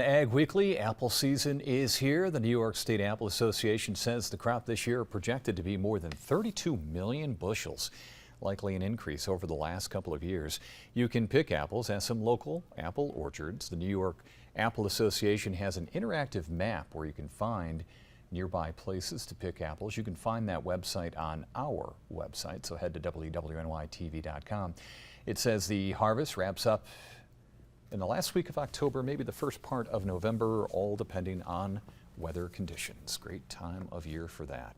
Ag Weekly, apple season is here. The New York State Apple Association says the crop this year projected to be more than 32 million bushels, likely an increase over the last couple of years. You can pick apples at some local apple orchards. The New York Apple Association has an interactive map where you can find nearby places to pick apples. You can find that website on our website, so head to WWNYTV.com. It says the harvest wraps up in the last week of October, maybe the first part of November, all depending on weather conditions. Great time of year for that.